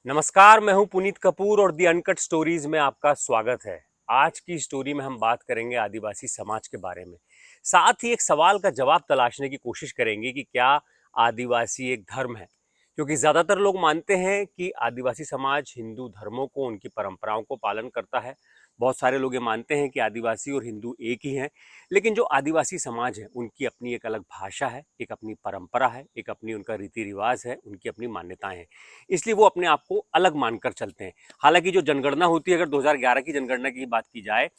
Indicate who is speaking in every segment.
Speaker 1: नमस्कार, मैं हूं पुनीत कपूर और दी अनकट स्टोरीज में आपका स्वागत है। आज की स्टोरी में हम बात करेंगे आदिवासी समाज के बारे में। साथ ही एक सवाल का जवाब तलाशने की कोशिश करेंगे कि क्या आदिवासी एक धर्म है, क्योंकि ज्यादातर लोग मानते हैं कि आदिवासी समाज हिंदू धर्मों को, उनकी परंपराओं को पालन करता है। बहुत सारे लोग ये मानते हैं कि आदिवासी और हिंदू एक ही हैं। लेकिन जो आदिवासी समाज है उनकी अपनी एक अलग भाषा है, एक अपनी परंपरा है, एक अपनी उनका रीति रिवाज है, उनकी अपनी मान्यताएं हैं। इसलिए वो अपने आप को अलग मानकर चलते हैं। हालांकि जो जनगणना होती है, अगर 2011 की जनगणना की बात की जाए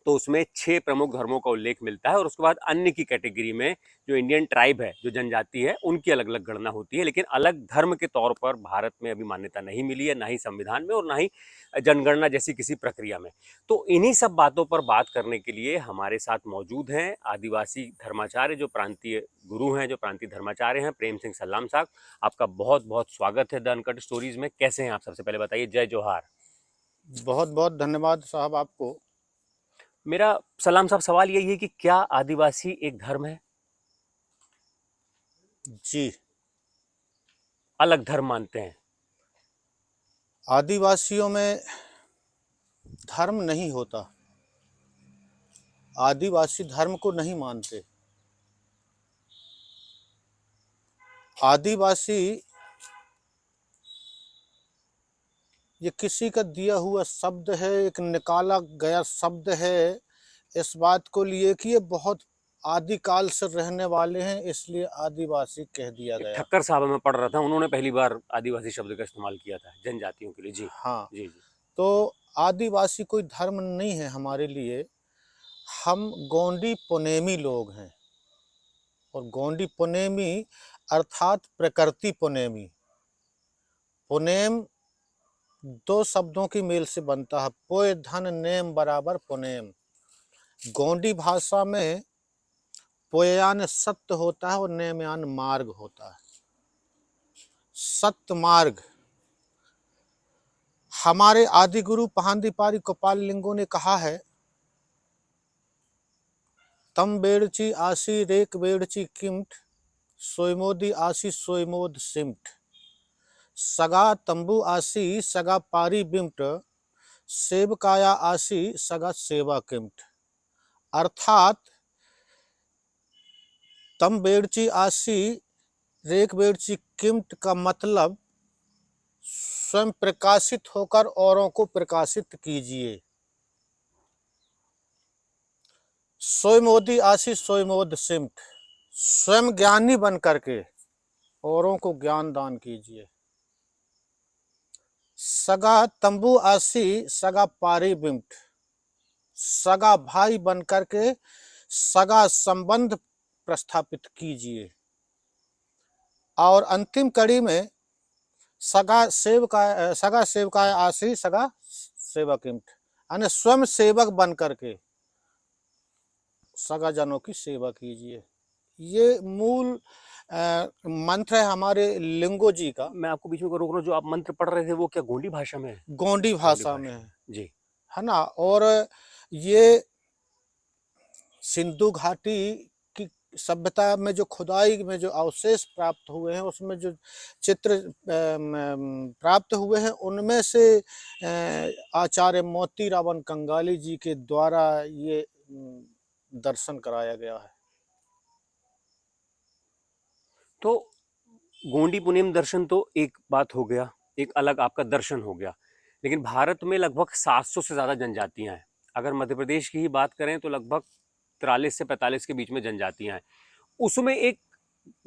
Speaker 1: तो उसमें 6 प्रमुख धर्मों का उल्लेख मिलता है और उसके बाद अन्य की कैटेगरी में जो इंडियन ट्राइब है, जो जनजाति है, उनकी अलग अलग गणना होती है। लेकिन अलग धर्म के तौर पर भारत में अभी मान्यता नहीं मिली है, ना ही संविधान में और ना ही जनगणना जैसी किसी प्रक्रिया में। तो इन्हीं सब बातों पर बात करने के लिए हमारे साथ मौजूद हैं आदिवासी धर्माचार्य, जो प्रांतीय गुरु हैं, जो प्रांतीय धर्माचार्य हैं, प्रेम सिंह सल्लाम साहब। आपका बहुत बहुत स्वागत है द अनकट स्टोरीज में। कैसे हैं आप? सबसे पहले बताइए। जय जोहार।
Speaker 2: बहुत बहुत धन्यवाद साहब आपको।
Speaker 1: मेरा सलाम साहब सवाल यही है कि क्या आदिवासी एक धर्म है?
Speaker 2: जी।
Speaker 1: अलग धर्म मानते हैं?
Speaker 2: आदिवासियों में धर्म नहीं होता। आदिवासी धर्म को नहीं मानते। आदिवासी ये किसी का दिया हुआ शब्द है, एक निकाला गया शब्द है। इस बात को लिए कि ये बहुत आदिकाल से रहने वाले हैं, इसलिए आदिवासी कह दिया गया।
Speaker 1: ठक्कर साहब में पढ़ रहा था, उन्होंने पहली बार आदिवासी शब्द का इस्तेमाल किया था जनजातियों के लिए। जी
Speaker 2: हाँ।
Speaker 1: जी जी।
Speaker 2: तो आदिवासी कोई धर्म नहीं है हमारे लिए। हम गोंडी पुनेमी लोग हैं। और गोंडी पुनेमी अर्थात प्रकृति पुनेमी। पुनेम दो शब्दों की मेल से बनता है। पोय धन नेम बराबर पुनेम। गोंडी भाषा में पोयान सत्य होता है और नेमयान मार्ग होता है। सत्य मार्ग। हमारे आदि गुरु पहांदीपारी गोपाल लिंगो ने कहा है, तम बेड़ची आसी रेक बेड़ची किमठ, सोयमोदी आसी सोयमोद सिमठ, सगा तंबू आसी सगा पारी बिमट, सेवकाया आसी सगा सेवा किमठ। अर्थात तम बेड़ची आसी रेक बेड़ची किमट का मतलब स्वयं प्रकाशित होकर औरों को प्रकाशित कीजिए। सोयमोदी आसी सोयमोद सिमट, स्वयं ज्ञानी बन करके औरों को ज्ञान दान कीजिए। सगा तंबू आसी सगा पारी बिमट, सगा भाई बन करके सगा संबंध प्रस्थापित कीजिए। और अंतिम कड़ी में सगा सेवका आसी सगा सेवक यानी स्वयं सेवक बन करके सगा जनों की सेवा कीजिए। ये मूल मंत्र है हमारे लिंगो जी का।
Speaker 1: मैं आपको बीच में रोक रहा हूँ, जो आप मंत्र पढ़ रहे थे वो क्या गोंडी भाषा में है?
Speaker 2: गोंडी
Speaker 1: गोंडी
Speaker 2: भाषा में
Speaker 1: भाषा
Speaker 2: है।
Speaker 1: में। जी।
Speaker 2: है ना। और ये सिंधु घाटी की सभ्यता में जो खुदाई में जो अवशेष प्राप्त हुए हैं, उसमें जो चित्र प्राप्त हुए हैं, उनमें से आचार्य मोती रावण कंगाली जी के द्वारा ये दर्शन कराया गया है।
Speaker 1: तो गोंडी पुनेम दर्शन तो एक बात हो गया, एक अलग आपका दर्शन हो गया। लेकिन भारत में लगभग 700 से ज्यादा जनजातियां हैं। अगर मध्य प्रदेश की ही बात करें तो लगभग 43 से 45 के बीच में जनजातियां हैं। उसमें एक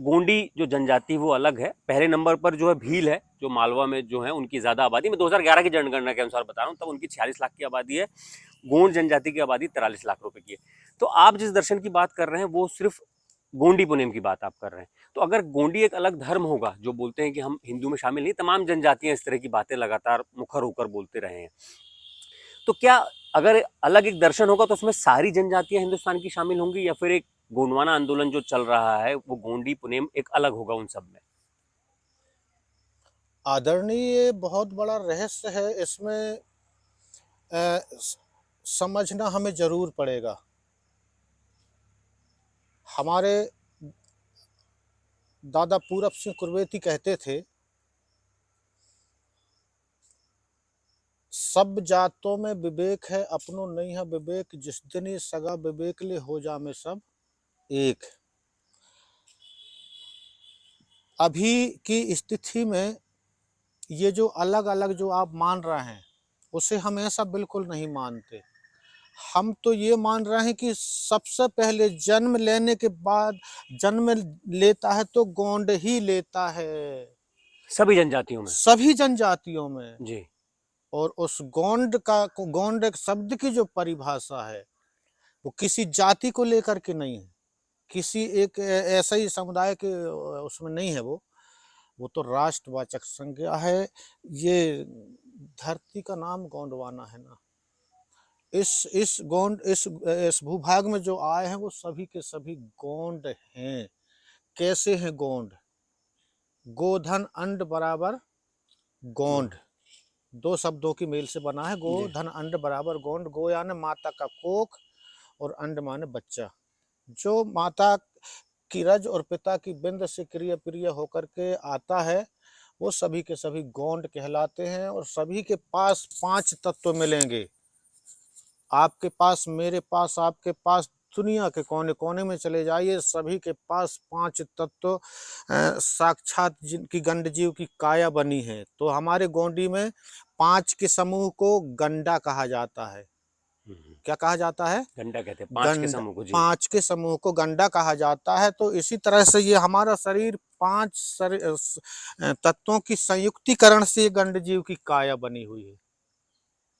Speaker 1: गोंडी जो जनजाति वो अलग है। पहले नंबर पर जो है भील है, जो मालवा में जो है उनकी ज्यादा आबादी। मैं 2011 की जनगणना के अनुसार बता रहा हूँ, तब उनकी 46 लाख की आबादी है। गोंड जनजाति की आबादी 43 लाख रुपए की है। तो आप जिस दर्शन की बात कर रहे हैं वो सिर्फ गोंडी पुनेम की बात आप कर रहे हैं। तो अगर गोंडी एक अलग धर्म होगा, जो बोलते हैं कि हम हिंदू में शामिल नहीं, तमाम जनजातियां इस तरह की बातें लगातार मुखर होकर बोलते रहे हैं, तो क्या अगर अलग एक दर्शन होगा तो उसमें सारी जनजातियां हिंदुस्तान की शामिल होंगी, या फिर एक गोंडवाना आंदोलन जो चल रहा है वो गोंडी पुनेम एक अलग होगा उन सब में?
Speaker 2: आदरणीय, बहुत बड़ा रहस्य है इसमें। समझना हमें जरूर पड़ेगा। हमारे दादा पूरब सिंह कुरवेती कहते थे, सब जातों में विवेक है, अपनों नहीं है विवेक, जिस दिन ये सगा विवेक ले हो जा में सब एक। अभी की स्थिति में ये जो अलग अलग जो आप मान रहे हैं, उसे हम ऐसा बिल्कुल नहीं मानते। हम तो ये मान रहे हैं कि सबसे पहले जन्म लेने के बाद, जन्म लेता है तो गोंड ही लेता है,
Speaker 1: सभी जनजातियों में।
Speaker 2: सभी जनजातियों में।
Speaker 1: जी।
Speaker 2: और उस गोंड का, गोंड एक शब्द की जो परिभाषा है, वो किसी जाति को लेकर के नहीं है, किसी एक ऐसा ही समुदाय के उसमें नहीं है, वो तो राष्ट्रवाचक संज्ञा है। ये धरती का नाम गोंडवाना है ना। इस गोंड इस भूभाग में जो आए हैं वो सभी के सभी गोंड हैं। कैसे हैं गोंड? गोधन अंड बराबर गोंड, दो शब्दों की मेल से बना है। गो
Speaker 1: जी।
Speaker 2: धन अंड बराबर गोंड। गो यानी माता का कोख और अंड माने बच्चा। जो माता की रज और पिता की बिंद से क्रिया प्रिय होकर के आता है, वो सभी के सभी गोंड कहलाते हैं। और सभी के पास 5 तत्व मिलेंगे। आपके पास, मेरे पास, आपके पास, दुनिया के कोने कोने में चले जाइए, सभी के पास 5 तत्व साक्षात जिनकी गंड जीव की काया बनी है। तो हमारे गोंडी में 5 के समूह को गंडा कहा जाता है। क्या कहा जाता है?
Speaker 1: गंडा कहते हैं 5 के
Speaker 2: गंड,
Speaker 1: समूह को। जी।
Speaker 2: 5 के समूह को गंडा कहा जाता है। तो इसी तरह से ये हमारा शरीर 5 तत्वों की संयुक्तिकरण से गंड जीव की काया बनी हुई है।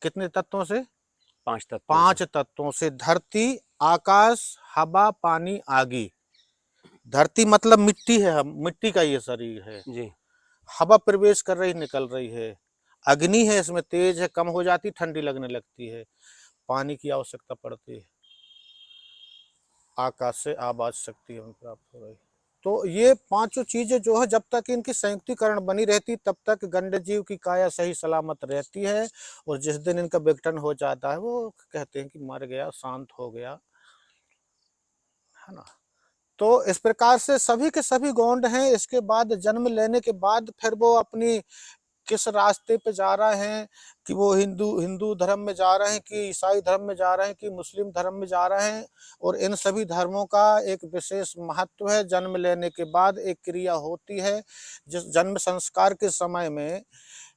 Speaker 2: कितने तत्वों से?
Speaker 1: 5 तत्वों से।
Speaker 2: 5 तत्वों से। धरती, आकाश, हवा, पानी, आगी। धरती मतलब मिट्टी है, हम मिट्टी का ये शरीर है।
Speaker 1: जी।
Speaker 2: हवा प्रवेश कर रही, निकल रही है। अग्नि है, इसमें तेज है, कम हो जाती, ठंडी लगने लगती है। पानी की आवश्यकता पड़ती है। आकाश से आवाज शक्ति हमें प्राप्त हो रही। तो ये 5 चीजें जो है, जब तक इनकी संयुक्तिकरण बनी रहती, तब तक गंड जीव की काया सही सलामत रहती है। और जिस दिन इनका विघटन हो जाता है, वो कहते हैं कि मर गया, शांत हो गया, है ना। तो इस प्रकार से सभी के सभी गोंड हैं। इसके बाद जन्म लेने के बाद फिर वो अपनी किस रास्ते पे जा रहे हैं, कि वो हिंदू धर्म में जा रहे हैं, कि ईसाई धर्म में जा रहे हैं, कि मुस्लिम धर्म में जा रहे हैं। और इन सभी धर्मों का एक विशेष महत्व है। जन्म लेने के बाद एक क्रिया होती है, जिस जन्म संस्कार के समय में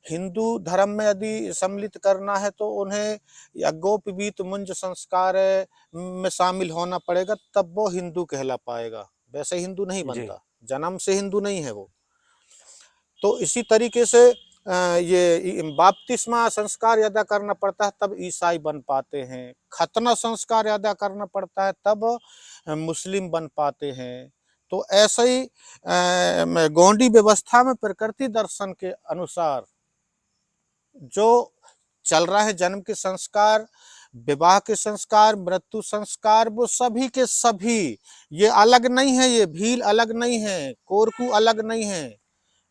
Speaker 2: हिंदू धर्म में यदि सम्मिलित करना है तो उन्हें यज्ञोपवीत मुंज संस्कार में शामिल होना पड़ेगा, तब वो हिंदू कहला पाएगा। वैसे हिंदू नहीं
Speaker 1: जी।
Speaker 2: बनता, जन्म से हिंदू नहीं है वो। तो इसी तरीके से ये बपतिस्मा संस्कार अदा करना पड़ता है, तब ईसाई बन पाते हैं। खतना संस्कार अदा करना पड़ता है, तब मुस्लिम बन पाते हैं। तो ऐसे ही गोंडी व्यवस्था में प्रकृति दर्शन के अनुसार जो चल रहा है, जन्म के संस्कार, विवाह के संस्कार, मृत्यु संस्कार, वो सभी के सभी, ये अलग नहीं है, ये भील अलग नहीं है, कोरकू अलग नहीं है।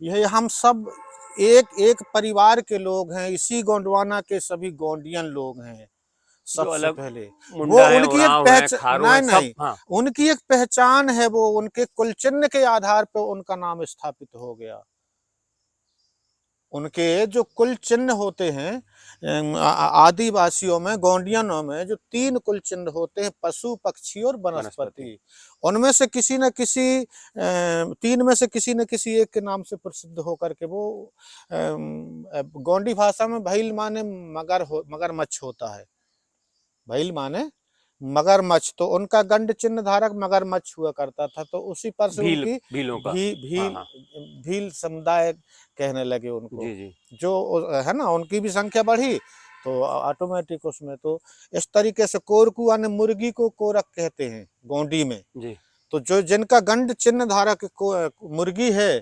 Speaker 2: यह हम सब एक एक परिवार के लोग हैं। इसी गोंडवाना के सभी गोंडियन लोग हैं।
Speaker 1: जो
Speaker 2: सबसे
Speaker 1: अलग
Speaker 2: पहले वो
Speaker 1: मुंडा है,
Speaker 2: उनकी एक
Speaker 1: उरांव है,
Speaker 2: पहचान,
Speaker 1: खारो है,
Speaker 2: नहीं
Speaker 1: सब।
Speaker 2: नहीं,
Speaker 1: हाँ।
Speaker 2: उनकी एक पहचान है। वो उनके कुल चिन्ह के आधार पर उनका नाम स्थापित हो गया। उनके जो कुल चिन्ह होते हैं, आदिवासियों में, गोंडियनों में जो 3 कुल चिन्ह होते हैं, पशु, पक्षी और
Speaker 1: वनस्पति।
Speaker 2: वनस्पति, उनमें से किसी न किसी 3 में से किसी न किसी एक के नाम से प्रसिद्ध होकर के वो गोंडी भाषा में भैल माने मगरमच्छ होता है। भैल माने मगरमच्छ, तो उनका गंड चिन्ह धारक मगरमच्छ हुआ करता था। तो उसी पर से
Speaker 1: भील,
Speaker 2: उनकी
Speaker 1: भीलों का। हाँ,
Speaker 2: भील
Speaker 1: हाँ।
Speaker 2: भील समुदाय कहने लगे उनको।
Speaker 1: जी, जी।
Speaker 2: जो है ना, उनकी भी संख्या बढ़ी तो ऑटोमेटिक उसमें। तो इस तरीके से कोरकू यानी मुर्गी को कोरक कहते हैं गोंडी में।
Speaker 1: जी।
Speaker 2: तो जो जिनका गंड चिन्ह धारक मुर्गी है,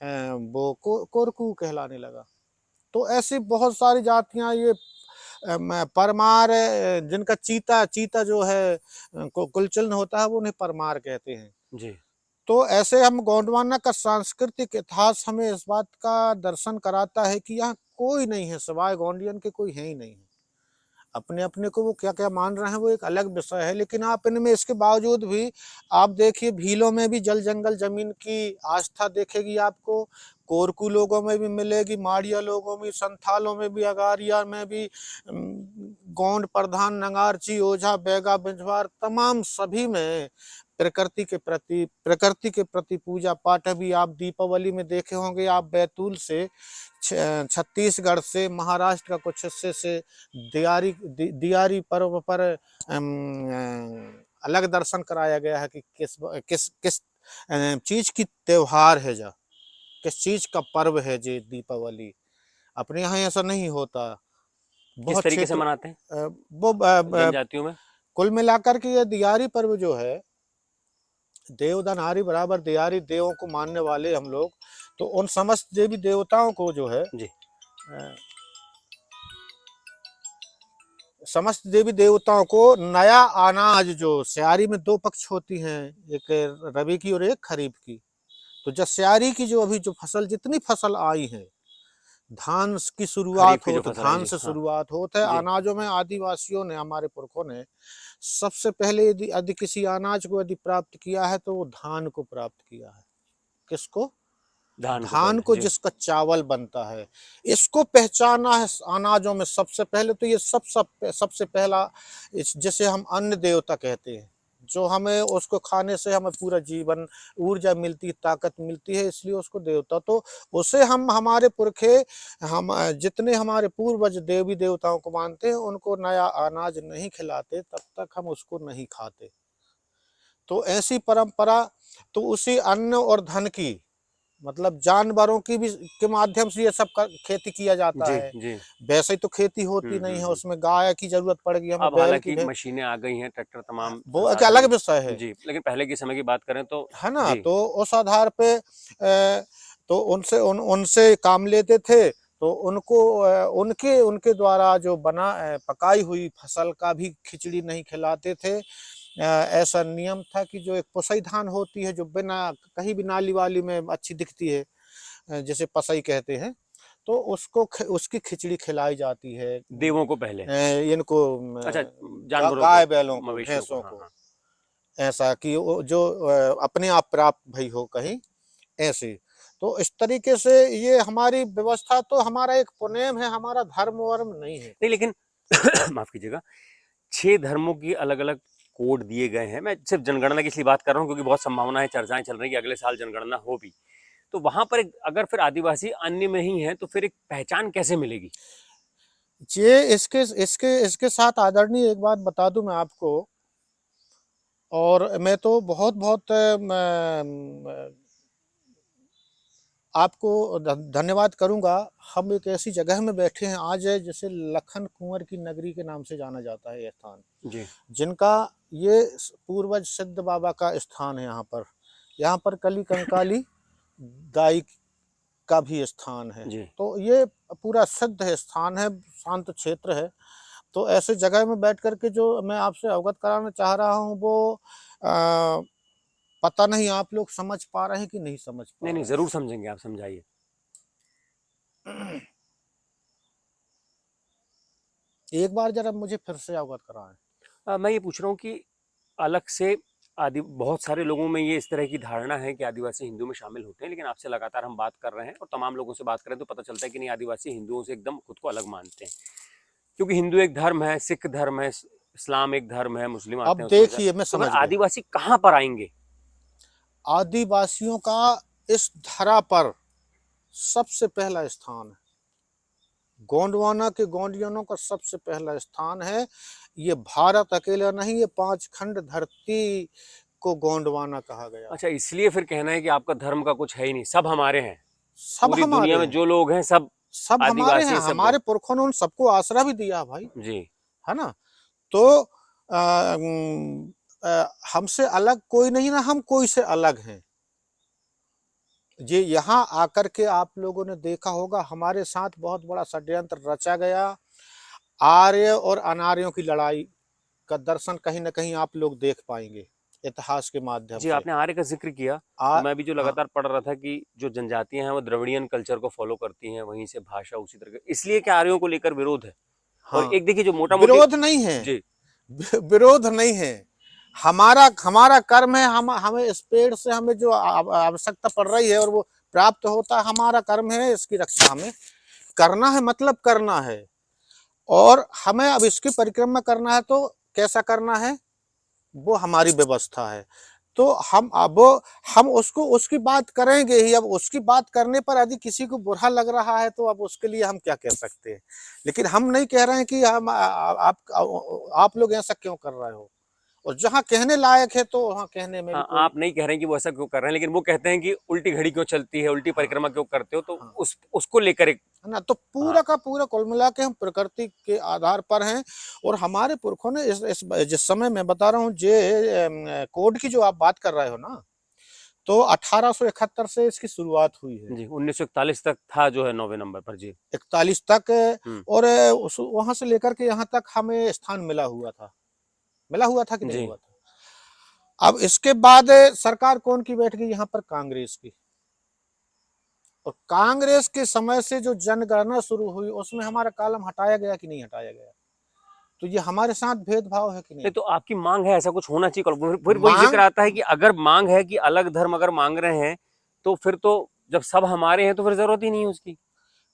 Speaker 2: वो कोरकू कहलाने लगा। तो ऐसी बहुत सारी जातियां, ये परमार, जिनका चीता चीता जो है कुल चिन्ह होता है, वो उन्हें परमार कहते हैं।
Speaker 1: जी।
Speaker 2: तो ऐसे हम गोंडवाना का सांस्कृतिक इतिहास हमें इस बात का दर्शन कराता है कि यहाँ कोई नहीं है सिवाय गोंडियन के, कोई है ही नहीं है। अपने अपने को वो क्या क्या मान रहे हैं वो एक अलग विषय है, लेकिन आप इनमें इसके बावजूद भी आप देखिए भीलों में भी जल जंगल जमीन की आस्था देखेगी आपको, कोरकू लोगों में भी मिलेगी, माड़िया लोगों में, संथालों में भी, अगारिया में भी, गोंड प्रधान, नंगारची, ओझा, बैगा, बिंजवार, तमाम सभी में प्रकृति के प्रति पूजा पाठ। अभी आप दीपावली में देखे होंगे, आप बैतूल से छत्तीसगढ़ से, महाराष्ट्र का कुछ हिस्से से दियारी पर्व पर अलग दर्शन कराया गया है कि किस किस किस चीज की त्योहार है जा, किस चीज का पर्व है जी दीपावली। अपने यहाँ ऐसा नहीं होता।
Speaker 1: किस
Speaker 2: बहुत
Speaker 1: तरीके से
Speaker 2: क्षेत्र
Speaker 1: मनाते हैं
Speaker 2: वो
Speaker 1: जनजातियों में?
Speaker 2: कुल मिलाकर के ये दियारी पर्व जो है, देवदानहारी बराबर दियारी देवों को मानने वाले हम लोग, तो उन समस्त देवी देवताओं को जो है
Speaker 1: जी।
Speaker 2: अ, समस्त देवी देवताओं को नया अनाज, जो स्यारी में दो पक्ष होती हैं, एक रबी की और एक खरीफ की, तो जब स्यारी की जो अभी जो फसल, जितनी फसल आई है, धान की
Speaker 1: खरीफ
Speaker 2: शुरुआत
Speaker 1: की
Speaker 2: हो
Speaker 1: जो
Speaker 2: तो
Speaker 1: फसल है
Speaker 2: धान
Speaker 1: जी,
Speaker 2: से
Speaker 1: हाँ।
Speaker 2: शुरुआत होता है।
Speaker 1: जी।
Speaker 2: अनाजों में आदिवासियों ने, हमारे पुरखों ने सबसे पहले यदि किसी अनाज को यदि प्राप्त किया है तो वो धान को प्राप्त किया है। किसको?
Speaker 1: धान को
Speaker 2: धान
Speaker 1: पहले
Speaker 2: को,
Speaker 1: जी।
Speaker 2: जिसका चावल बनता है, इसको पहचाना है अनाजों में सबसे पहले। तो ये सबसे पहला, जिसे हम अन्न देवता कहते हैं, जो हमें उसको खाने से हमें पूरा जीवन, ऊर्जा मिलती है, ताकत मिलती है, इसलिए उसको देवता। तो उसे हम, हमारे पुरखे, हम जितने हमारे पूर्वज देवी देवताओं को मानते हैं, उनको नया अनाज नहीं खिलाते तब तक हम उसको नहीं खाते। तो ऐसी परंपरा, तो उसी अन्न और धन की, मतलब जानवरों की भी के माध्यम से ये सब खेती किया जाता
Speaker 1: जी।
Speaker 2: है।
Speaker 1: जी।
Speaker 2: वैसे तो खेती होती नहीं है,
Speaker 1: हम्म।
Speaker 2: उसमें गाय की जरूरत पड़ेगी, हमें
Speaker 1: अब
Speaker 2: बैल की
Speaker 1: हालांकि मशीनें आ गई हैं, ट्रैक्टर, तमाम
Speaker 2: वो एक
Speaker 1: साधन।
Speaker 2: अलग विषय है।
Speaker 1: जी, लेकिन पहले के समय की बात करें तो
Speaker 2: है ना?
Speaker 1: जी।
Speaker 2: तो उस आधार पे तो उनसे काम लेते थे, तो उनको उनके उनके द्वारा जो पकाई हुई फसल का भी खिचड़ी नहीं खिलाते थे। ऐसा नियम था कि जो एक पुसई धान होती है, जो बिना कहीं भी नाली वाली में अच्छी दिखती है, जिसे पसई कहते हैं, तो उसकी खिचड़ी खिलाई जाती है
Speaker 1: देवों को पहले।
Speaker 2: इनको,
Speaker 1: अच्छा, जानवरों को,
Speaker 2: गाय बैलों को,
Speaker 1: मवेशियों को,
Speaker 2: भैंसों
Speaker 1: हाँ
Speaker 2: को।
Speaker 1: हाँ।
Speaker 2: ऐसा कि वो जो अपने आप प्राप्त भई हो कहीं, ऐसे। तो इस तरीके से ये हमारी व्यवस्था, तो हमारा एक पुनेम है, हमारा धर्म वर्म नहीं है।
Speaker 1: नहीं, लेकिन माफ कीजिएगा, 6 धर्मों की अलग अलग कोड दिए गए हैं। मैं सिर्फ जनगणना की इसलिए बात कर रहा हूँ क्योंकि बहुत संभावना है, चर्चाएं चल रही हैं कि अगले साल जनगणना हो भी, तो वहां पर अगर फिर आदिवासी अन्य में ही है तो फिर एक पहचान कैसे मिलेगी?
Speaker 2: ये इसके इसके इसके साथ आदरणीय एक बात बता दूं मैं आपको, और मैं तो बहुत बहुत आपको धन्यवाद करूंगा। हम एक ऐसी जगह में बैठे हैं आज है, जिसे लखन कुंवर की नगरी के नाम से जाना जाता है, यह स्थान,
Speaker 1: जी।
Speaker 2: जिनका ये पूर्वज सिद्ध बाबा का स्थान है। यहाँ पर कली कंकाली दाई का भी स्थान है।
Speaker 1: जी।
Speaker 2: तो ये पूरा सिद्ध है, स्थान है, शांत क्षेत्र है। तो ऐसे जगह में बैठ कर के जो मैं आपसे अवगत कराना चाह रहा हूँ, वो पता नहीं आप लोग समझ पा रहे हैं कि नहीं समझ
Speaker 1: नहीं
Speaker 2: पा
Speaker 1: नहीं,
Speaker 2: रहे
Speaker 1: जरूर समझेंगे, आप समझाइए।
Speaker 2: हैं। एक बार जरा मुझे फिर से अवगत कराएं।
Speaker 1: मैं ये पूछ रहा हूँ कि अलग से आदि बहुत सारे लोगों में ये इस तरह की धारणा है कि आदिवासी हिंदू में शामिल होते हैं, लेकिन आपसे लगातार हम बात कर रहे हैं और तमाम लोगों से बात करें तो पता चलता है कि नहीं, आदिवासी हिंदुओं से एकदम खुद को अलग मानते हैं, क्योंकि हिंदू एक धर्म है, सिख धर्म है, इस्लाम एक धर्म है, मुस्लिम आते
Speaker 2: अब
Speaker 1: हैं उसमें से।
Speaker 2: देखिए, मैं
Speaker 1: तो फिर
Speaker 2: समझ गया।
Speaker 1: आदिवासी कहाँ पर आएंगे?
Speaker 2: आदिवासियों का इस धरा पर सबसे पहला स्थान है, गोंडवाना के गोंडियनों का सबसे पहला स्थान है। ये भारत अकेला नहीं, ये 5 खंड धरती को गोंडवाना कहा गया है।
Speaker 1: अच्छा, इसलिए फिर कहना है कि आपका धर्म का कुछ है ही नहीं, सब हमारे हैं,
Speaker 2: सब
Speaker 1: पूरी
Speaker 2: हमारे
Speaker 1: दुनिया में
Speaker 2: हैं,
Speaker 1: जो लोग हैं सब
Speaker 2: सब हमारे हैं।
Speaker 1: आदिवासी हैं, सब
Speaker 2: हमारे पुरखों ने उन सबको आसरा भी दिया भाई,
Speaker 1: जी।
Speaker 2: है ना? तो हमसे अलग कोई नहीं ना, हम कोई से अलग हैं। ये यहाँ आकर के आप लोगों ने देखा होगा, हमारे साथ बहुत बड़ा षड्यंत्र रचा गया। आर्य और अनार्यों की लड़ाई का दर्शन कहीं ना कहीं आप लोग देख पाएंगे इतिहास के माध्यम
Speaker 1: जी,
Speaker 2: से।
Speaker 1: आपने आर्य का जिक्र किया, तो मैं भी जो
Speaker 2: हाँ,
Speaker 1: लगातार पढ़ रहा था कि जो जनजातियां हैं वो द्रविड़ियन कल्चर को फॉलो करती हैं, वहीं से भाषा उसी तरह, इसलिए क्या आर्यों को लेकर विरोध है? और
Speaker 2: हाँ,
Speaker 1: एक देखिए जो मोटा मोटी
Speaker 2: विरोध नहीं है,
Speaker 1: जी
Speaker 2: विरोध नहीं है। हमारा हमारा कर्म है, हम हमें इस पेड़ से हमें जो आवश्यकता पड़ रही है और वो प्राप्त होता है, हमारा कर्म है, इसकी रक्षा हमें करना है, मतलब करना है। और हमें अब इसकी परिक्रमा करना है तो कैसा करना है, वो हमारी व्यवस्था है। तो हम अब हम उसको उसकी बात करेंगे ही। अब उसकी बात करने पर यदि किसी को बुरा लग रहा है तो अब उसके लिए हम क्या कह सकते हैं। लेकिन हम नहीं कह रहे हैं कि हम आप लोग ऐसा क्यों कर रहे हो, और जहाँ कहने लायक है तो वहाँ कहने में भी
Speaker 1: हाँ,
Speaker 2: कोई।
Speaker 1: आप नहीं कह रहे हैं कि वो ऐसा क्यों कर रहे हैं, लेकिन वो कहते हैं कि उल्टी घड़ी क्यों चलती है, उल्टी
Speaker 2: हाँ,
Speaker 1: परिक्रमा क्यों करते हो, तो
Speaker 2: हाँ,
Speaker 1: उस उसको लेकर एक
Speaker 2: है ना। तो
Speaker 1: हाँ
Speaker 2: पूरा का पूरा कुल मिला के हम प्रकृति के आधार पर हैं। और हमारे पुरखों ने इस जिस समय मैं बता रहा हूँ कोड की जो आप बात कर रहे हो ना, तो 1871 से इसकी शुरुआत हुई है,
Speaker 1: जी 1941 तक था जो है 9वें नंबर पर जी
Speaker 2: 41 तक।
Speaker 1: हम्म
Speaker 2: और वहां से लेकर के यहाँ तक हमें स्थान मिला हुआ था कि नहीं
Speaker 1: जी
Speaker 2: हुआ था। अब इसके बाद सरकार कौन की बैठ गई यहाँ पर, कांग्रेस की। और कांग्रेस के समय से जो जनगणना शुरू हुई उसमें हमारा कॉलम हटाया गया कि नहीं हटाया गया। तो ये हमारे साथ भेदभाव है कि
Speaker 1: नहीं
Speaker 2: नहीं।
Speaker 1: तो आपकी मांग है ऐसा कुछ होना चाहिए, फिर वही जिक्र
Speaker 2: मांग
Speaker 1: आता है कि अगर मांग है कि अलग धर्म अगर मांग रहे हैं तो फिर तो जब सब हमारे हैं तो फिर जरूरत ही नहीं है उसकी।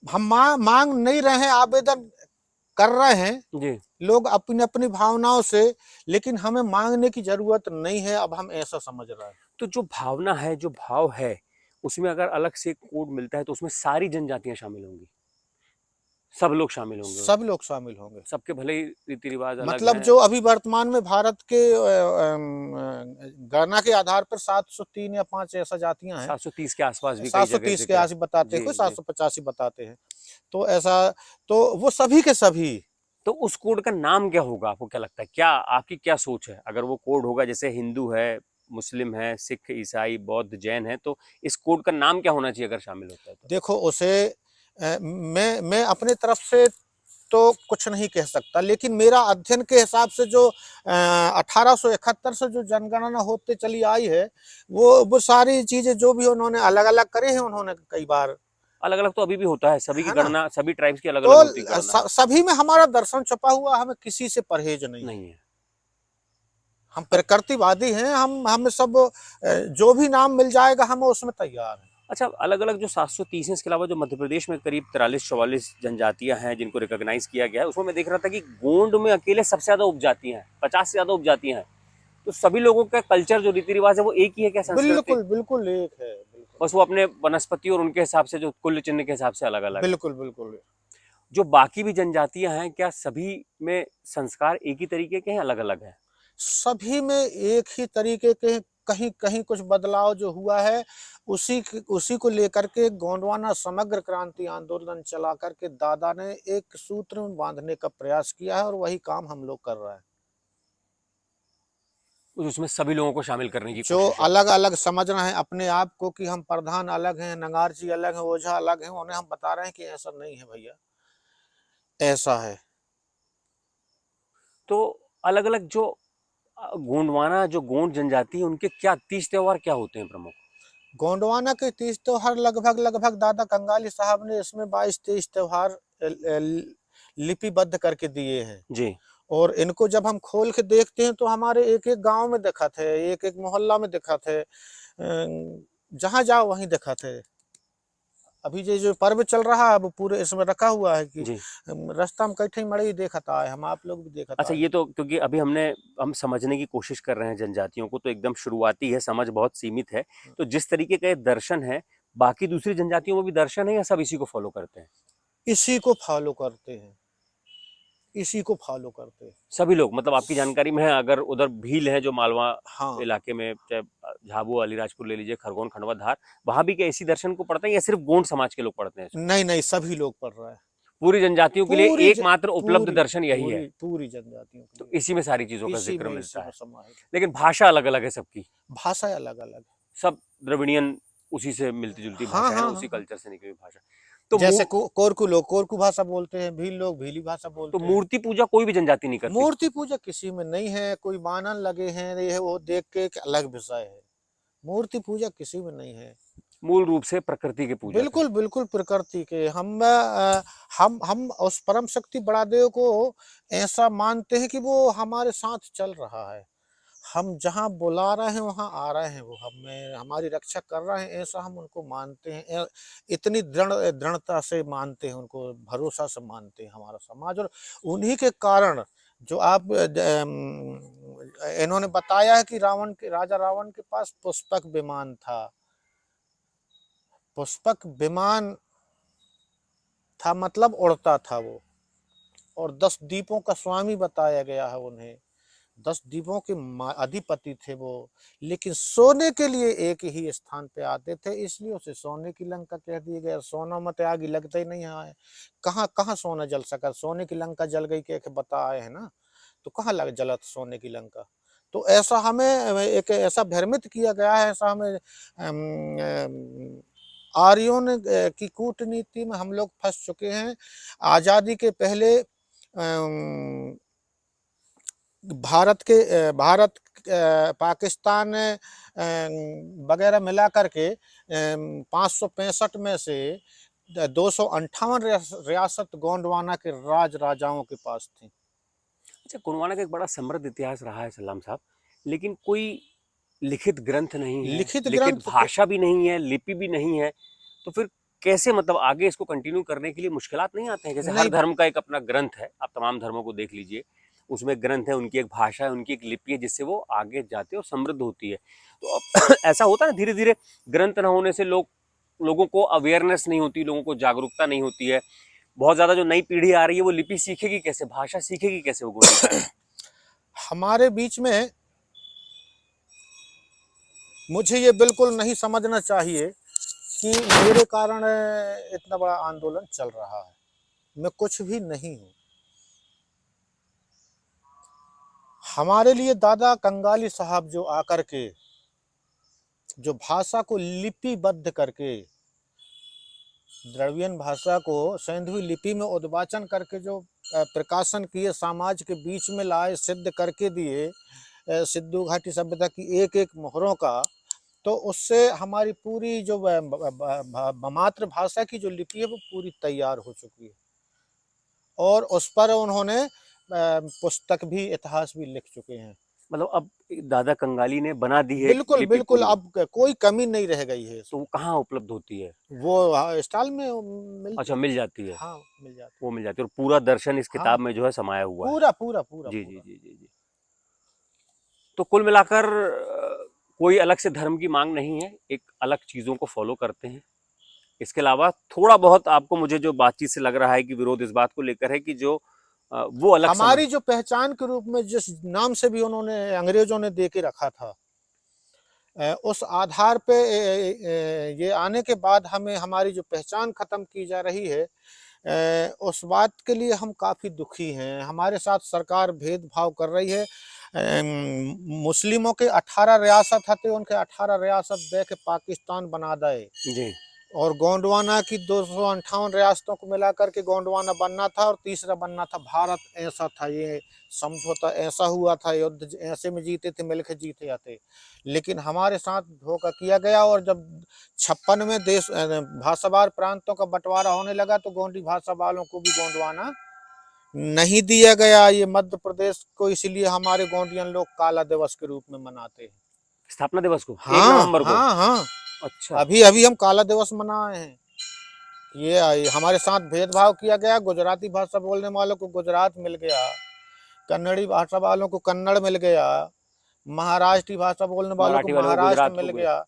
Speaker 2: हम मांग नहीं रहे हैं, आवेदन कर रहे हैं
Speaker 1: जी
Speaker 2: लोग अपनी अपनी भावनाओं से। लेकिन हमें मांगने की जरूरत नहीं है, अब हम ऐसा समझ रहे हैं।
Speaker 1: तो जो भावना है, जो भाव है, उसमें अगर अलग से कोड मिलता है तो उसमें सारी जनजातियां शामिल होंगी, सब लोग शामिल होंगे
Speaker 2: सब
Speaker 1: उसमें।
Speaker 2: लोग शामिल होंगे।
Speaker 1: सबके भले ही रीति रिवाज अलग
Speaker 2: मतलब
Speaker 1: हैं।
Speaker 2: जो अभी वर्तमान में भारत के गणना के आधार पर 703 या 5 ऐसा जातियां हैं।
Speaker 1: 730 के आसपास भी कई जगह
Speaker 2: 730 के
Speaker 1: जिक्र
Speaker 2: आस बताते हैं,
Speaker 1: जी
Speaker 2: कोई
Speaker 1: जी
Speaker 2: 785 बताते हैं। तो ऐसा, तो वो सभी के सभी।
Speaker 1: तो उस कोड का नाम क्या होगा, आपको क्या लगता है, क्या आपकी क्या सोच है, अगर वो कोड होगा जैसे हिंदू है, मुस्लिम है, सिख, ईसाई, बौद्ध, जैन है, तो इस कोड का नाम क्या होना चाहिए अगर शामिल होता है तो?
Speaker 2: देखो उसे मैं अपने तरफ से तो कुछ नहीं कह सकता, लेकिन मेरा अध्ययन के हिसाब से जो 1871 से जो जनगणना होते चली आई है, वो सारी चीजें जो भी उन्होंने अलग अलग करे हैं, उन्होंने कई बार,
Speaker 1: अलग अलग तो अभी भी होता है, सभी की
Speaker 2: है ना।
Speaker 1: गणना, सभी ट्राइब्स की अलग
Speaker 2: तो
Speaker 1: अलग होती है गणना।
Speaker 2: सभी में हमारा दर्शन छुपा हुआ, हमें किसी से परहेज नहीं है।
Speaker 1: नहीं है।
Speaker 2: हम प्रकृतिवादी हैं, हम सब जो भी नाम मिल जाएगा हम उसमें तैयार हैं।
Speaker 1: अच्छा, अलग अलग जो 730 है, इसके अलावा जो मध्य प्रदेश में करीब 43-44 जनजातियां हैं जिनको रिकॉग्नाइज किया गया है, उसमें मैं देख रहा था कि गोंड में अकेले सबसे ज्यादा उपजातियां हैं, 50 से ज्यादा उपजातियां हैं। तो सभी लोगों का कल्चर जो रीति रिवाज है वो एक ही है क्या, संस्कृति?
Speaker 2: बिल्कुल बिल्कुल एक है, बिल्कुल
Speaker 1: बस वो अपने वनस्पति और उनके हिसाब से जो कुल चिन्ह के हिसाब से अलग अलग है।
Speaker 2: बिल्कुल बिल्कुल।
Speaker 1: जो बाकी भी जनजातियां हैं, क्या सभी में संस्कार एक ही तरीके के हैं, अलग अलग है?
Speaker 2: सभी में एक ही तरीके के हैं। कहीं कहीं कुछ बदलाव जो हुआ है, उसी को लेकर के गोंडवाना समग्र क्रांति आंदोलन चला करके दादा ने एक सूत्र में बांधने का प्रयास किया है, और वही काम हम लोग कर रहे हैं।
Speaker 1: उसमें सभी लोगों को शामिल करने की
Speaker 2: जो
Speaker 1: कोशिश है।
Speaker 2: अलग अलग समझ रहे हैं अपने आप को कि हम प्रधान अलग हैं, नगार जी अलग हैं, ओझा अलग हैं, उन्हें हम बता रहे हैं कि ऐसा नहीं है भैया, ऐसा है।
Speaker 1: तो अलग अलग जो गोंडवाना, जो गोंड जनजाति है, उनके क्या तीज त्योहार क्या होते हैं प्रमुख?
Speaker 2: गोंडवाना के तीज त्योहार लगभग लगभग दादा कंगाली साहब ने इसमें 22-23 त्योहार लिपिबद्ध करके दिए हैं।
Speaker 1: जी
Speaker 2: और इनको जब हम खोल के देखते हैं तो हमारे एक एक गांव में दिखा थे, एक एक मोहल्ला में दिखा थे, जहां जाओ वहीं दिखा थे। अभी जो पर्व चल रहा है वो पूरे इसमें रखा हुआ है कि
Speaker 1: जी।
Speaker 2: रास्ता में कई मड़ई देखता है, हम आप लोग भी देखता
Speaker 1: अच्छा,
Speaker 2: है।
Speaker 1: ये तो क्योंकि अभी हम समझने की कोशिश कर रहे हैं जनजातियों को, तो एकदम शुरुआती है, समझ बहुत सीमित है। तो जिस तरीके का ये दर्शन है, बाकी दूसरी जनजातियों में भी दर्शन है या सब इसी को फॉलो करते हैं?
Speaker 2: इसी को फॉलो करते हैं, इसी को फॉलो करते हैं।
Speaker 1: सभी लोग, मतलब आपकी जानकारी में है, अगर उधर भील है जो मालवा
Speaker 2: हाँ,
Speaker 1: इलाके में, चाहे झाबुआ, अलीराजपुर ले लीजिए, खरगोन, खंडवा, धार, वहां भी क्या इसी दर्शन को पढ़ते हैं या सिर्फ गोंड समाज के लोग पढ़ते हैं इसको?
Speaker 2: नहीं नहीं, सभी लोग पढ़ रहे हैं।
Speaker 1: पूरी जनजातियों के लिए
Speaker 2: पूरी ज,
Speaker 1: एकमात्र उपलब्ध
Speaker 2: पूरी
Speaker 1: दर्शन यही है।
Speaker 2: पूरी जनजातियों के
Speaker 1: तो
Speaker 2: लिए
Speaker 1: इसी में सारी चीजों का जिक्र
Speaker 2: इसी
Speaker 1: मिलता
Speaker 2: में
Speaker 1: है।
Speaker 2: समाहित।
Speaker 1: लेकिन भाषा अलग अलग है सबकी,
Speaker 2: भाषा अलग अलग।
Speaker 1: सब द्रविड़ियन, उसी से मिलती जुलती
Speaker 2: हाँ
Speaker 1: भाषा है ना,
Speaker 2: हाँ
Speaker 1: उसी
Speaker 2: हाँ।
Speaker 1: कल्चर से निकली हुई भाषा। तो
Speaker 2: जैसे कोरकू लोग कोरकू भाषा बोलते हैं, भील लोग भीली भाषा
Speaker 1: तो
Speaker 2: बोलते हैं।
Speaker 1: मूर्ति पूजा कोई भी जनजाति नहीं करती?
Speaker 2: मूर्ति पूजा किसी में नहीं है, कोई बानन लगे हैं ये वो देख के एक अलग विषय है। मूर्ति पूजा किसी में नहीं है।
Speaker 1: मूल रूप से प्रकृति के पूजक हैं।
Speaker 2: बिल्कुल बिल्कुल प्रकृति के हम उस परम शक्ति बड़ा देव को ऐसा मानते हैं कि वो हमारे साथ चल रहा है। हम जहाँ बुला रहे हैं वहाँ आ रहे हैं, वो हमें हमारी रक्षा कर रहे हैं, ऐसा हम उनको मानते हैं। इतनी दृढ़ता से मानते हैं उनको, भरोसा से मानते हैं हमारा समाज। और उन्हीं के कारण जो आप इन्होंने बताया है कि राजा रावण के पास पुष्पक विमान था। पुष्पक विमान था मतलब उड़ता था वो। और 10 द्वीपों का स्वामी बताया गया है उन्हें। 10 द्वीपों के अधिपति थे वो। लेकिन सोने के लिए एक ही स्थान पे आते थे, इसलिए उसे सोने की लंका कह दिया गया। सोना मत आग लगता ही नहीं है। कहाँ कहाँ सोना जल सका? सोने की लंका जल गई कह के बताए है ना, तो कहाँ लग जला सोने की लंका? तो ऐसा हमें एक ऐसा भ्रमित किया गया है, ऐसा हमें आर्यों ने की कूटनीति में हम लोग फंस चुके हैं। आजादी के पहले पाकिस्तान वगैरह मिला करके 565 में से 258 रियासत गोंडवाना के राजाओं के पास थी।
Speaker 1: अच्छा, गोंडवाना का एक बड़ा समृद्ध इतिहास रहा है सल्लम साहब, लेकिन कोई लिखित ग्रंथ नहीं है,
Speaker 2: लिखित
Speaker 1: लिखित
Speaker 2: ग्रंथ
Speaker 1: भाषा भी नहीं है, लिपि भी नहीं है। तो फिर कैसे मतलब आगे इसको कंटिन्यू करने के लिए मुश्किलात नहीं आते हैं? जैसे हर
Speaker 2: नहीं।
Speaker 1: धर्म का एक अपना ग्रंथ है, आप तमाम धर्मों को देख लीजिए, उसमें ग्रंथ है, उनकी एक भाषा है, उनकी एक लिपि है, जिससे वो आगे जाते हैं और समृद्ध होती है। तो अब ऐसा होता है ना, धीरे धीरे ग्रंथ न होने से लोगों को अवेयरनेस नहीं होती, लोगों को जागरूकता नहीं होती है। बहुत ज्यादा जो नई पीढ़ी आ रही है वो लिपि सीखेगी कैसे, भाषा सीखेगी कैसे वो गोंडी भाषा?
Speaker 2: हमारे बीच में मुझे ये बिल्कुल नहीं समझना चाहिए कि मेरे कारण इतना बड़ा आंदोलन चल रहा है। मैं कुछ भी नहीं हूँ। हमारे लिए दादा कंगाली साहब जो आकर के जो भाषा को लिपिबद्ध करके, द्रविड़ियन भाषा को सैंधवी लिपि में उद्वाचन करके जो प्रकाशन किए, समाज के बीच में लाए, सिद्ध करके दिए, सिद्धू घाटी सभ्यता की एक एक मोहरों का, तो उससे हमारी पूरी जो मातृभाषा की जो लिपि है वो पूरी तैयार हो चुकी है। और उस पर उन्होंने पुस्तक भी, इतिहास भी लिख चुके हैं।
Speaker 1: मतलब अब दादा कंगाली ने बना दी है एक
Speaker 2: बिल्कुल
Speaker 1: लिपि
Speaker 2: बिल्कुल,
Speaker 1: पूरी।
Speaker 2: अब कोई कमी नहीं रह गई है
Speaker 1: तो
Speaker 2: इसमें।
Speaker 1: वो कहाँ उपलब्ध होती है?
Speaker 2: वो स्टॉल में
Speaker 1: अच्छा,
Speaker 2: मिलती।
Speaker 1: मिल जाती है।
Speaker 2: हाँ, मिल जाती।
Speaker 1: वो मिल जाती है और पूरा दर्शन इस
Speaker 2: हाँ,
Speaker 1: किताब में जो है समाया हुआ है।
Speaker 2: पूरा पूरा पूरा
Speaker 1: जी जी
Speaker 2: पूरा।
Speaker 1: जी जी जी। तो कुल मिलाकर कोई अलग से धर्म की मांग नहीं है, एक अलग चीजों को फॉलो करते हैं। इसके अलावा थोड़ा बहुत आपको, मुझे जो बातचीत से लग रहा है कि विरोध इस बात को लेकर है कि जो वो अलग समझ।
Speaker 2: हमारी जो पहचान के रूप में जिस नाम से भी उन्होंने अंग्रेजों ने दे के रखा था, उस आधार पे ये आने के बाद हमें हमारी जो पहचान खत्म की जा रही है, उस बात के लिए हम काफ़ी दुखी हैं। हमारे साथ सरकार भेदभाव कर रही है। मुस्लिमों के 18 रियासत थे, उनके 18 रियासत दे के पाकिस्तान बना दे।
Speaker 1: जी।
Speaker 2: और गोंडवाना की 258 रियासतों को मिलाकर के गोंडवाना बनना था, और तीसरा बनना था भारत। ऐसा था ये समझौता, ऐसा हुआ था, युद्ध ऐसे में जीते थे, मिलकर जीते जाते। लेकिन हमारे साथ धोखा किया गया। और जब 56 में देश भाषावार प्रांतों का बंटवारा होने लगा, तो गोंडी भाषा वालों को भी गोंडवाना नहीं दिया गया। ये मध्य प्रदेश को इसलिए हमारे गोंडियन लोग काला दिवस के रूप में मनाते हैं।
Speaker 1: स्थापना दिवस को 1
Speaker 2: हाँ
Speaker 1: नवंबर को?
Speaker 2: हाँ हाँ,
Speaker 1: अच्छा।
Speaker 2: अभी अभी हम काला दिवस मनाए हैं। ये हमारे साथ भेदभाव किया गया। गुजराती भाषा बोलने वालों को गुजरात मिल गया, कन्नड़ी भाषा वालों को कन्नड़ मिल गया, महाराष्ट्री भाषा बोलने वालों को
Speaker 1: मराठी वालों को
Speaker 2: महाराष्ट्र
Speaker 1: गुजरात
Speaker 2: मिल
Speaker 1: को।
Speaker 2: गया,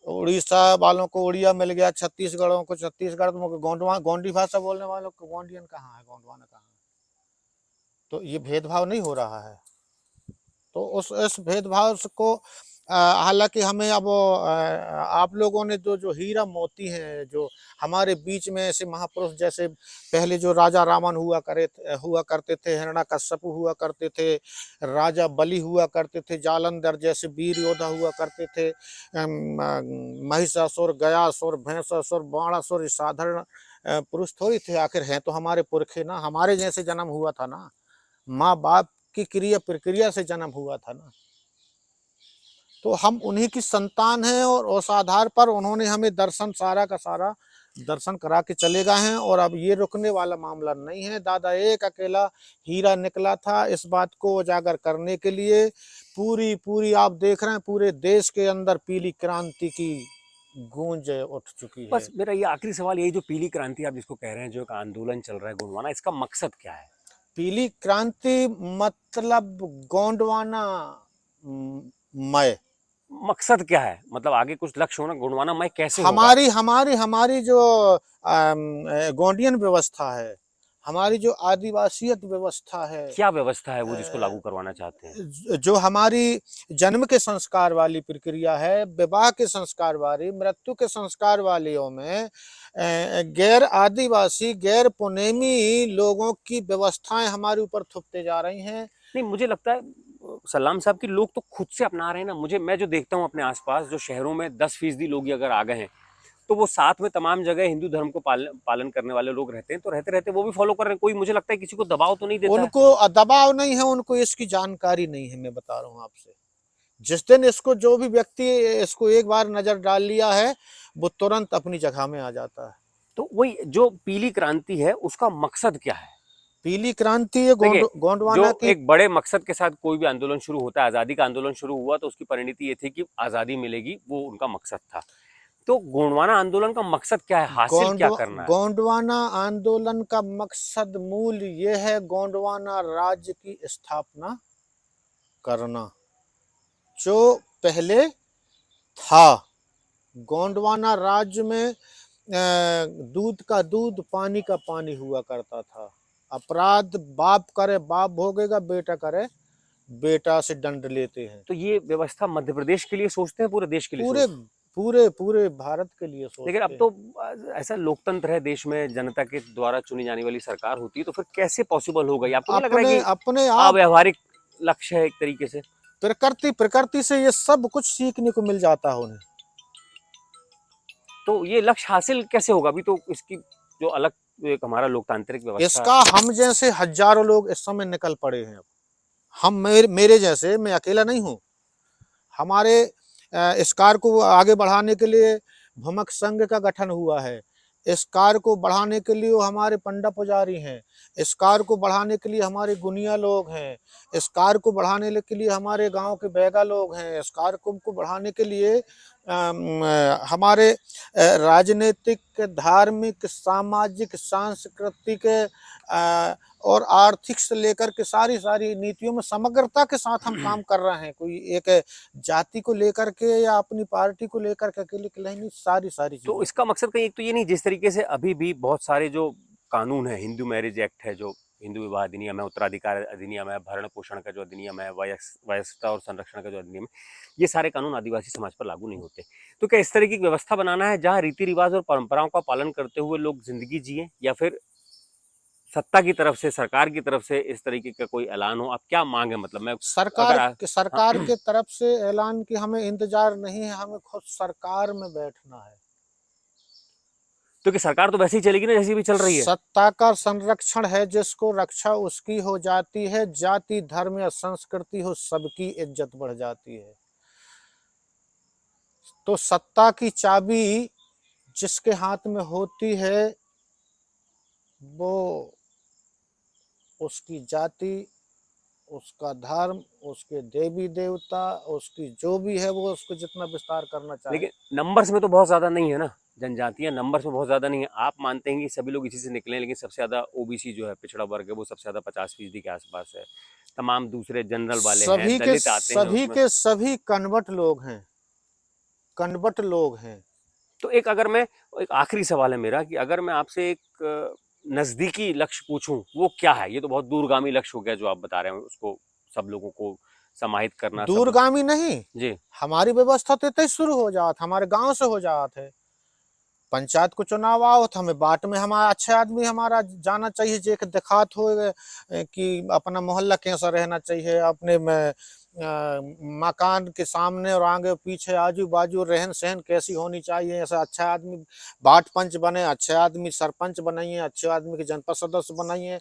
Speaker 2: उड़ीसा वालों को उड़िया मिल गया, छत्तीसगढ़ों को छत्तीसगढ़, गोंडी भाषा बोलने वालों को गोंडियन कहाँ है, गोंडवाना कहाँ है? तो ये भेदभाव नहीं हो रहा है। तो उस इस भेदभाव को हालांकि हमें अब आप लोगों ने जो जो हीरा मोती हैं, जो हमारे बीच में ऐसे महापुरुष, जैसे पहले जो राजा रावण हुआ करते थे, हिरण्यकश्यप हुआ करते थे, राजा बलि हुआ करते थे, जालंधर जैसे वीर योद्धा हुआ करते थे, महिषासुर, गयासुर, भैंसासुर, बाणासुर, ये साधारण पुरुष थोड़ी थे। आखिर हैं तो हमारे पुरखे ना, हमारे जैसे जन्म हुआ था ना, माँ बाप की क्रिया प्रक्रिया से जन्म हुआ था ना। तो हम उन्हीं की संतान हैं और उस आधार पर उन्होंने हमें दर्शन सारा का सारा दर्शन करा के चले गए हैं। और अब ये रुकने वाला मामला नहीं है। दादा एक अकेला हीरा निकला था। इस बात को उजागर करने के लिए पूरी पूरी आप देख रहे हैं पूरे देश के अंदर पीली क्रांति की गूंज उठ चुकी है।
Speaker 1: बस मेरा ये आखिरी सवाल, यही जो पीली क्रांति आप जिसको कह रहे हैं, जो एक आंदोलन चल रहा है गोंडवाना, इसका मकसद क्या है?
Speaker 2: पीली क्रांति मतलब गोंडवाना मय
Speaker 1: मकसद क्या है? मतलब आगे कुछ लक्ष्य होना, गोंडवाना मैं कैसे होगा?
Speaker 2: हमारी हमारी हमारी जो गोंडियन व्यवस्था है, हमारी जो आदिवासियत व्यवस्था है,
Speaker 1: क्या व्यवस्था है वो जिसको लागू करवाना चाहते हैं?
Speaker 2: जो हमारी जन्म के संस्कार वाली प्रक्रिया है, विवाह के संस्कार वाली, मृत्यु के संस्कार वालियों में गैर आदिवासी, गैर पुनेमी लोगों की व्यवस्थाएं हमारे ऊपर थोपते जा रही हैं।
Speaker 1: नहीं, मुझे लगता है सलाम साहब कि लोग तो खुद से अपना रहे हैं ना। मैं जो देखता हूँ अपने आसपास, जो शहरों में 10% लोग ही अगर आ गए हैं, तो वो साथ में तमाम जगह हिंदू धर्म को पालन करने वाले लोग रहते हैं, तो रहते रहते वो भी फॉलो कर रहे हैं। कोई, मुझे लगता है, किसी को दबाव तो नहीं देता है।
Speaker 2: उनको दबाव नहीं है, उनको इसकी जानकारी नहीं है। मैं बता रहा हूँ आपसे, जिस दिन इसको जो भी व्यक्ति इसको एक बार नजर डाल लिया है, वो तुरंत अपनी जगह में आ जाता है।
Speaker 1: तो वही जो पीली क्रांति है, उसका मकसद क्या है?
Speaker 2: पीली क्रांति ये
Speaker 1: देखिए, जो
Speaker 2: गोंडवाना की
Speaker 1: एक बड़े मकसद के साथ कोई भी आंदोलन शुरू होता है, आज़ादी का आंदोलन शुरू हुआ तो उसकी परिणति ये थी कि आज़ादी मिलेगी, वो उनका मकसद था। तो गोंडवाना आंदोलन का मकसद क्या है? हासिल क्या करना है?
Speaker 2: गोंडवाना आंदोलन का मकसद मूल ये है, गोंडवाना राज्य की स्थापना करना। जो पहले था, गोंडवाना राज्य में दूध का दूध, पानी का पानी हुआ करता था। अपराध बाप करे बाप भोगेगा, बेटा करे बेटा से दंड लेते हैं।
Speaker 1: तो ये व्यवस्था मध्य प्रदेश के लिए सोचते हैं, पूरे देश के लिए
Speaker 2: पूरे
Speaker 1: सोचते हैं?
Speaker 2: पूरे पूरे भारत के लिए
Speaker 1: लेकिन
Speaker 2: सोचते
Speaker 1: अब
Speaker 2: हैं।
Speaker 1: तो ऐसा लोकतंत्र है देश में, जनता के द्वारा चुनी जाने वाली सरकार होती है, तो फिर कैसे पॉसिबल होगा? ये आपको नहीं लग रहा है
Speaker 2: अपने
Speaker 1: कि
Speaker 2: अपने आप
Speaker 1: अव्यावहारिक लक्ष्य है एक तरीके से?
Speaker 2: प्रकृति प्रकृति से ये सब कुछ सीखने को मिल जाता है उन्हें।
Speaker 1: तो ये लक्ष्य हासिल कैसे होगा? अभी तो इसकी जो अलग एक हमारा लोकतांत्रिक व्यवस्था।
Speaker 2: इसका हम जैसे हजारों लोग इस समय निकल पड़े हैं। हम मेरे जैसे, मैं अकेला नहीं हूँ। हमारे इस कार्य को आगे बढ़ाने के लिए भूमक संघ का गठन हुआ है। इस कार्य को बढ़ाने के लिए हमारे पंडा पुजारी हैं। इस कार्य को बढ़ाने के लिए हमारे गुनिया लोग हैं। इस कार्य को बढ़ाने के लिए हमारे गांव के बैगा लोग हैं। इस कार्य को बढ़ाने के लिए हमारे राजनीतिक, धार्मिक, सामाजिक, सांस्कृतिक और आर्थिक से लेकर के सारी सारी नीतियों में समग्रता के साथ हम काम कर रहे हैं। कोई एक जाति को लेकर के या अपनी पार्टी को लेकर के अकेले के नहीं, सारी सारी
Speaker 1: तो
Speaker 2: चीजें।
Speaker 1: इसका मकसद कहीं एक तो ये नहीं, जिस तरीके से अभी भी बहुत सारे जो कानून है, हिंदू मैरिज एक्ट है, जो हिंदू विवाह अधिनियम है, उत्तराधिकार अधिनियम है, भरण पोषण का जो अधिनियम है, वयस्कता और संरक्षण का जो अधिनियम है, ये सारे कानून आदिवासी समाज पर लागू नहीं होते। तो क्या इस तरह की व्यवस्था बनाना है जहाँ रीति रिवाज और परंपराओं का पालन करते हुए लोग जिंदगी जिए, या फिर सत्ता की तरफ से, सरकार की तरफ से इस तरीके का कोई ऐलान हो? आप क्या मांग है? मतलब मैं अगर
Speaker 2: सरकार के तरफ से ऐलान की हमें इंतजार नहीं है, हमें खुद सरकार में बैठना है।
Speaker 1: तो कि सरकार तो वैसे ही चलेगी ना जैसी भी चल रही है।
Speaker 2: सत्ता का संरक्षण है जिसको, रक्षा उसकी हो जाती है। जाति, धर्म या संस्कृति हो, सबकी इज्जत बढ़ जाती है। तो सत्ता की चाबी जिसके हाथ में होती है, वो उसकी जाति, उसका धर्म, उसके देवी देवता, उसकी जो भी है, वो उसको जितना विस्तार करना चाहे।
Speaker 1: लेकिन नंबर्स में तो बहुत ज्यादा नहीं है ना, जनजातियां नंबर्स में बहुत ज्यादा नहीं है। आप मानते हैं कि सभी लोग इसी से निकले, लेकिन सबसे ज्यादा ओबीसी जो है, पिछड़ा वर्ग है, वो सबसे ज्यादा 50% के आसपास है। तमाम दूसरे जनरल वाले हैं, दलित आते हैं उसमें।
Speaker 2: सभी कन्वर्ट लोग हैं, कन्वर्ट लोग हैं।
Speaker 1: तो एक, अगर मैं, एक आखिरी सवाल है मेरा कि अगर मैं आपसे एक नजदीकी लक्ष्य पूछूं, वो क्या है? ये तो बहुत दूरगामी लक्ष्य हो गया जो आप बता रहे हैं, उसको सब लोगों को समाहित करना, सब।
Speaker 2: दूरगामी नहीं,
Speaker 1: जी।
Speaker 2: हमारी व्यवस्था तो इतने शुरू हो जात, हमारे गांव से हो जात है। पंचायत को चुनाव आओ तो हमें बाट में हमारा अच्छे आदमी हमारा जाना चाहिए, जे के दिखात हो कि अपना मोहल्ला कैसा रहना चाहिए, अपने में मकान के सामने और आगे पीछे आजू बाजू रहन सहन कैसी होनी चाहिए। ऐसा अच्छा आदमी बाट पंच बने, अच्छे आदमी सरपंच बनाइए, अच्छे आदमी के जनपद सदस्य बनाइए।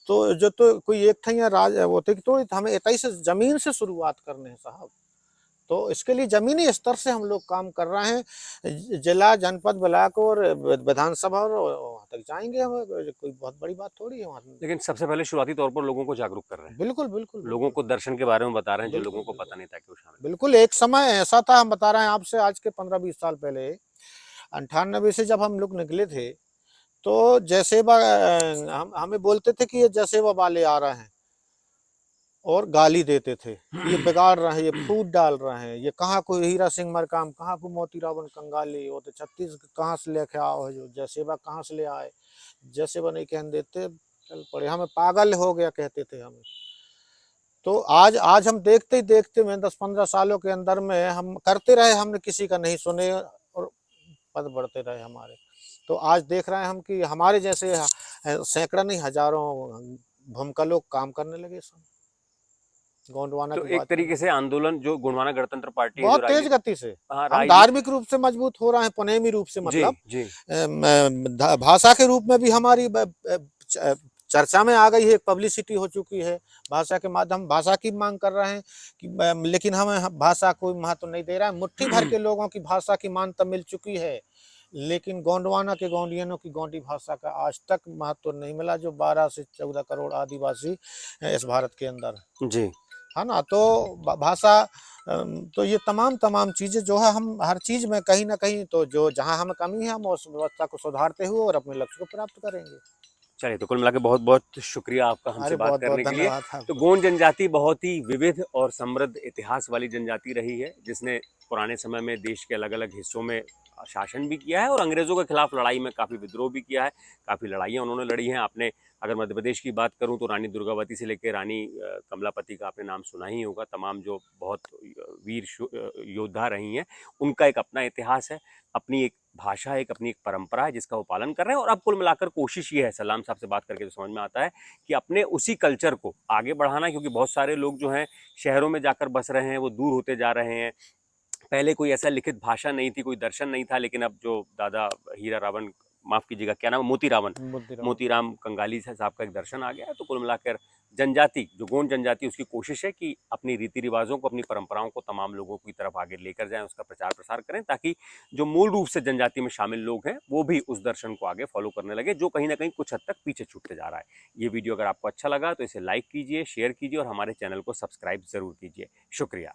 Speaker 2: तो जो तो कोई एक ठैया राज होते तो हमें इतनी से जमीन से शुरुआत करने हैं साहब। तो इसके लिए जमीनी स्तर से हम लोग काम कर रहे हैं। जिला, जनपद, ब्लॉक और विधानसभा और वहाँ तक जाएंगे हम। कोई बहुत बड़ी बात थोड़ी है वहाँ।
Speaker 1: लेकिन सबसे पहले शुरुआती तौर पर लोगों को जागरूक कर रहे हैं,
Speaker 2: बिल्कुल बिल्कुल
Speaker 1: लोगों
Speaker 2: बिल्कुल
Speaker 1: को दर्शन के बारे में बता रहे हैं जो
Speaker 2: बिल्कुल
Speaker 1: लोगों को
Speaker 2: बिल्कुल
Speaker 1: पता नहीं था कि वो शामिल हो।
Speaker 2: बिल्कुल। एक समय ऐसा था, हम बता रहे हैं आपसे, आज के 15-20 साल पहले, 98 से जब हम लोग निकले थे, तो जैसे हम हमें बोलते थे कि ये जैसेबा वाले आ रहे हैं और गाली देते थे कि ये बिगाड़ रहे हैं, ये फूट डाल रहे हैं, ये कहाँ को हीरा सिंह मरकाम, कहाँ को मोती रावण कंगाली, वो तो छत्तीस कहाँ से लेके आओ है, जो जैसेबा कहाँ से ले आए, जैसेबा नहीं कहने देते, चल पड़े, हमें पागल हो गया कहते थे हमें। तो आज आज हम देखते ही देखते में 10-15 सालों के अंदर में हम करते रहे, हमने किसी का नहीं सुने और पद बढ़ते रहे हमारे। तो आज देख रहे हैं हम कि हमारे जैसे सैकड़ा नहीं हजारों भूमिका लोग काम करने लगे सब, गोंडवाना
Speaker 1: तो
Speaker 2: की
Speaker 1: एक
Speaker 2: बात
Speaker 1: तरीके
Speaker 2: करें,
Speaker 1: से आंदोलन जो गोंडवाना गणतंत्र पार्टी है जो
Speaker 2: बहुत तेज गति से
Speaker 1: हाँ
Speaker 2: हम
Speaker 1: राजनीति।
Speaker 2: धार्मिक रूप से मजबूत हो रहे हैं, पुनेमी रूप से,
Speaker 1: जी
Speaker 2: मतलब
Speaker 1: जी।
Speaker 2: भाषा के रूप में भी हमारी चर्चा में आ गई है, पब्लिसिटी हो चुकी है। भाषा के माध्यम, भाषा की मांग कर रहे हैं कि लेकिन हम भाषा कोई महत्व नहीं दे रहा है। मुट्ठी भर के लोगों की भाषा की मान्यता मिल चुकी है, लेकिन गोंडवाना के गोंडियनों की गोंडी भाषा का आज तक महत्व नहीं मिला, जो 12 से 14 करोड़ आदिवासी हैं इस भारत के अंदर,
Speaker 1: जी
Speaker 2: है ना। तो भाषा, तो ये तमाम तमाम चीज़ें जो है, हम हर चीज़ में कहीं ना कहीं, तो जो जहाँ हमें कमी है हम उस व्यवस्था को सुधारते हुए और अपने लक्ष्य को प्राप्त करेंगे।
Speaker 1: चलिए, तो कुल मिला के बहुत बहुत शुक्रिया आपका हमसे
Speaker 2: अरे
Speaker 1: बात
Speaker 2: बहुत बहुत
Speaker 1: करने के लिए।
Speaker 2: धन्यवाद
Speaker 1: तो
Speaker 2: आपको।
Speaker 1: गोंड जनजाति बहुत ही विविध और समृद्ध इतिहास वाली जनजाति रही है, जिसने पुराने समय में देश के अलग अलग हिस्सों में शासन भी किया है और अंग्रेजों के खिलाफ लड़ाई में काफ़ी विद्रोह भी किया है, काफ़ी लड़ाइयाँ उन्होंने लड़ी हैं। आपने अगर मध्य प्रदेश की बात करूं तो रानी दुर्गावती से लेकर रानी कमलापति का आपने नाम सुना ही होगा। तमाम जो बहुत वीर योद्धा रही हैं, उनका एक अपना इतिहास है, अपनी एक भाषा है, एक अपनी एक परंपरा है जिसका वो पालन कर रहे हैं। और अब कुल मिलाकर कोशिश ये है, सलाम साहब से बात करके तो समझ में आता है कि अपने उसी कल्चर को आगे बढ़ाना, क्योंकि बहुत सारे लोग जो हैं शहरों में जाकर बस रहे हैं, वो दूर होते जा रहे हैं। पहले कोई ऐसा लिखित भाषा नहीं थी, कोई दर्शन नहीं था, लेकिन अब जो दादा हीरा रावण, माफ कीजिएगा क्या नाम,
Speaker 2: बुद्धिराम।
Speaker 1: मोतीराम कंगाली साहब का एक दर्शन आ गया है। तो कुल मिलाकर जनजाति, जो गोंड जनजाति, उसकी कोशिश है कि अपनी रीति रिवाजों को, अपनी परंपराओं को तमाम लोगों की तरफ आगे लेकर जाएं, उसका प्रचार प्रसार करें, ताकि जो मूल रूप से जनजाति में शामिल लोग हैं वो भी उस दर्शन को आगे फॉलो करने लगे, जो कहीं ना कहीं कुछ हद तक पीछे छूटते जा रहा है। ये वीडियो अगर आपको अच्छा लगा तो इसे लाइक कीजिए, शेयर कीजिए और हमारे चैनल को सब्सक्राइब जरूर कीजिए। शुक्रिया।